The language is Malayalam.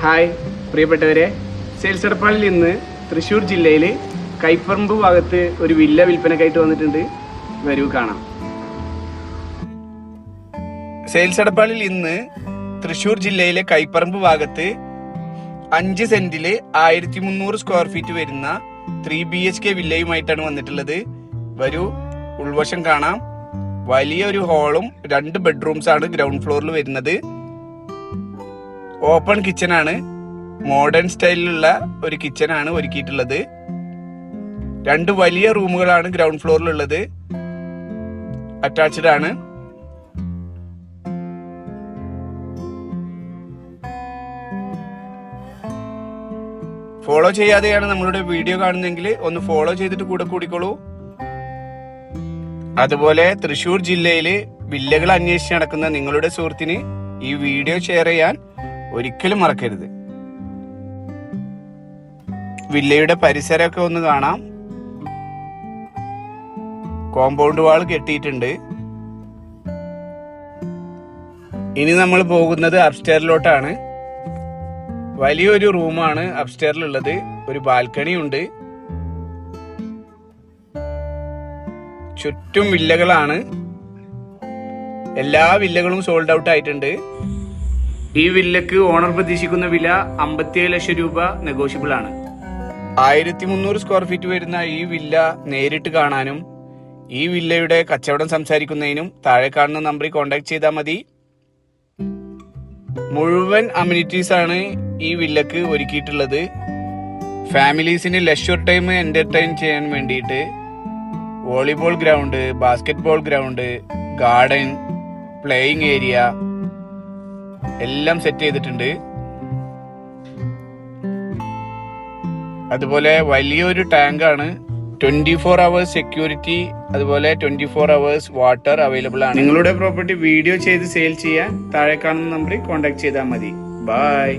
ഹായ് പ്രിയപ്പെട്ടവരെ, സെയിൽസ് എടപ്പാളിൽ ഇന്ന് തൃശ്ശൂർ ജില്ലയിൽ കൈപ്പറമ്പ് ഭാഗത്ത് ഒരു വില്ല വിൽപ്പനക്കായിട്ട് വന്നിട്ടുണ്ട്. വരൂ കാണാം. സെയിൽസ് എടപ്പാളിൽ ഇന്ന് തൃശ്ശൂർ ജില്ലയിലെ കൈപ്പറമ്പ് ഭാഗത്ത് 5 സെന്റില് 1300 സ്ക്വയർ ഫീറ്റ് വരുന്ന 3 BHK വില്ലയുമായിട്ടാണ് വന്നിട്ടുള്ളത്. വരൂ ഉൾവശം കാണാം. വലിയൊരു ഹാളും 2 ബെഡ്റൂംസ് ആണ് ഗ്രൗണ്ട് ഫ്ലോറിൽ വരുന്നത്. ഓപ്പൺ കിച്ചൺ ആണ്, മോഡേൺ സ്റ്റൈലിലുള്ള ഒരു കിച്ചൺ ആണ് ഒരുക്കിയിട്ടുള്ളത്. 2 വലിയ റൂമുകളാണ് ഗ്രൗണ്ട് ഫ്ലോറിലുള്ളത്. അറ്റാച്ച്ഡ് ആണ്. ഫോളോ ചെയ്യാതെയാണ് നമ്മളുടെ വീഡിയോ കാണുന്നതെങ്കിൽ ഒന്ന് ഫോളോ ചെയ്തിട്ട് കൂടെ കൂടിക്കോളൂ. അതുപോലെ തൃശ്ശൂർ ജില്ലയിൽ വില്ലകൾ അന്വേഷിച്ച് നടക്കുന്ന നിങ്ങളുടെ സുഹൃത്തിന് ഈ വീഡിയോ ഷെയർ ചെയ്യാൻ ഒരിക്കലും മറക്കരുത്. വില്ലയുടെ പരിസരമൊക്കെ ഒന്ന് കാണാം. കോമ്പൗണ്ട് വാൾ കെട്ടിയിട്ടുണ്ട്. ഇനി നമ്മൾ പോകുന്നത് അപ്സ്റ്റെയറിലോട്ടാണ്. വലിയൊരു റൂമാണ് അപ്സ്റ്റെയറിലുള്ളത്. ഒരു ബാൽക്കണി ഉണ്ട്. ചുറ്റും വില്ലകളാണ്. എല്ലാ വില്ലകളും സോൾഡ് ഔട്ട് ആയിട്ടുണ്ട്. ഈ വില്ലക്ക് ഓണർ പ്രതീക്ഷിക്കുന്ന വില 57 ലക്ഷം രൂപ നെഗോഷ്യബിൾ ആണ്. 1300 സ്ക്വയർ ഫീറ്റ് വരുന്ന ഈ വില്ല നേരിട്ട് കാണാനും ഈ വില്ലയുടെ കച്ചവടം സംസാരിക്കുന്നതിനും താഴെ കാണുന്ന നമ്പറിൽ കോൺടാക്ട് ചെയ്താൽ മതി. മുഴുവൻ അമ്യൂണിറ്റീസ് ആണ് ഈ വില്ലക്ക് ഒരുക്കിയിട്ടുള്ളത്. ഫാമിലീസിന് ലെഷർ ടൈം എന്റർടൈൻ ചെയ്യാൻ വേണ്ടിയിട്ട് volleyball ground, basketball ground, garden, playing area എല്ലാം സെറ്റ് ചെയ്തിട്ടുണ്ട്. അതുപോലെ വലിയൊരു ടാങ്കാണ്. 24 hours സെക്യൂരിറ്റി, അതുപോലെ 24 hours വാട്ടർ അവൈലബിൾ ആണ്. നിങ്ങളുടെ പ്രോപ്പർട്ടി വീഡിയോ ചെയ്ത് സെയിൽ ചെയ്യാൻ താഴെ കാണുന്ന നമ്പറിൽ കോൺടാക്ട് ചെയ്താൽ മതി. ബൈ.